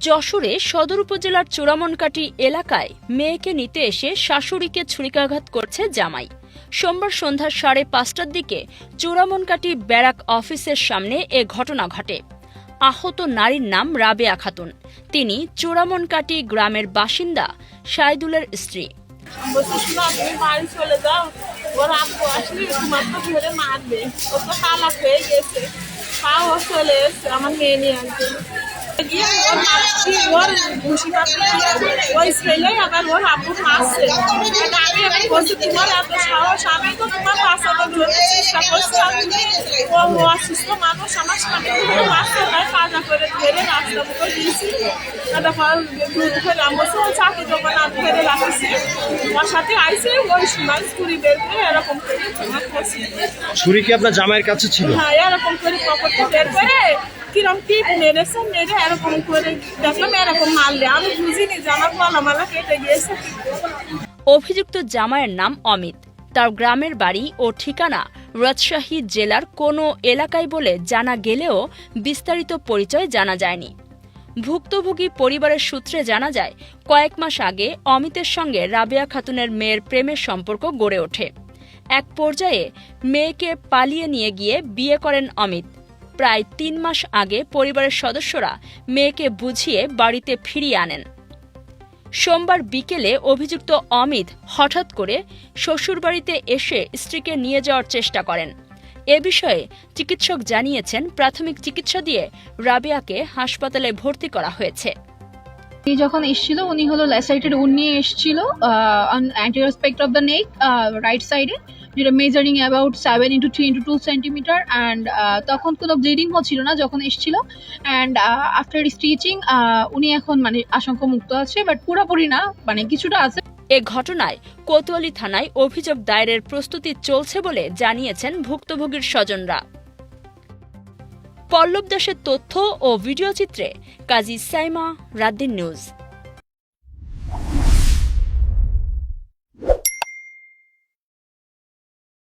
যশোরে সদর উপজেলার চূড়ামনকাটি এলাকায় মেয়েকে নিতে এসে শাশুড়িকে ছুরিকাঘাত করছে জামাই। সোমবার সন্ধ্যা 5:30টার দিকে চূড়ামনকাটি ব্যারাক অফিসের সামনে এ ঘটনা ঘটে। আহত নারীর নাম রাবেয়া খাতুন। তিনি চূড়ামনকাটি গ্রামের বাসিন্দা সাইদুলের স্ত্রী। আমার মেয়ে নিয়ে আসবে ওই ছেলে আবার ওর আব্বু মারছে। আমি বলছি তোমার এত সাহস, আমি তো তোমার বাঁচানোর জন্য চেষ্টা করছিলাম, ও অসুস্থ মানুষ আমার স্বামী মারছে, তাই কাজা করে ধরে রাস্তা মুখে দিয়েছি। দুধ করে আমি বলছি ও চাকরি দোকান আর ধরে রাখছি, ওর সাথে আইসে ওই সময় ছুরি বের করে এরকম করে ছুরি কি আপনার জামাইয়ের কাছে ছিল? হ্যাঁ, এরকম করে পকেটে বের করে কিরম টিপ মেরেছে, মেরে এরকম করে দেখলাম এরকম মারলে। আমি বুঝিনি যে আমার মালা কেটে গিয়েছে। অভিযুক্ত জামাইয়ের নাম অমিত। তার গ্রামের বাড়ি ও ঠিকানা রাজশাহী জেলার কোনো এলাকায় বলে জানা গেলেও বিস্তারিত পরিচয় জানা যায়নি। ভুক্তভোগী পরিবারের সূত্রে জানা যায়, কয়েক মাস আগে অমিতের সঙ্গে রাবেয়া খাতুনের মেয়ের প্রেমের সম্পর্ক গড়ে ওঠে। এক পর্যায়ে মেয়েকে পালিয়ে নিয়ে গিয়ে বিয়ে করেন অমিত। প্রায় 3 মাস আগে পরিবারের সদস্যরা মেয়েকে বুঝিয়ে বাড়িতে ফিরিয়ে আনেন। সোমবার বিকেলে অভিযুক্ত অমিত হঠাৎ করে শ্বশুরবাড়িতে এসে স্ত্রীকে নিয়ে যাওয়ার চেষ্টা করেন। এ বিষয়ে চিকিৎসক জানিয়েছেন, প্রাথমিক চিকিৎসা দিয়ে রাবেয়াকে হাসপাতালে ভর্তি করা হয়েছে। যখন এসেছিল উনি হলো লেফট সাইডের উড নিয়ে এসেছিল anterior aspect of the neck right সাইডে, যেটা measuring about 7x3x2 centimetre. And তখন কোনো ব্লিডিং হচ্ছিল না যখন এসেছিল। অ্যান্ড আফটার স্টিচিং উনি এখন মানে আশঙ্কামুক্ত আছে, বাট পুরোপুরি না, মানে কিছুটা আছে। এ ঘটনায় কোতোয়ালি থানায় অভিযোগ দায়েরের প্রস্তুতি চলছে বলে জানিয়েছেন ভুক্তভোগীর স্বজনরা। পল্লব দাসের তথ্য ও ভিডিও চিত্রে কাজী সাইমা, রাতদিন নিউজ।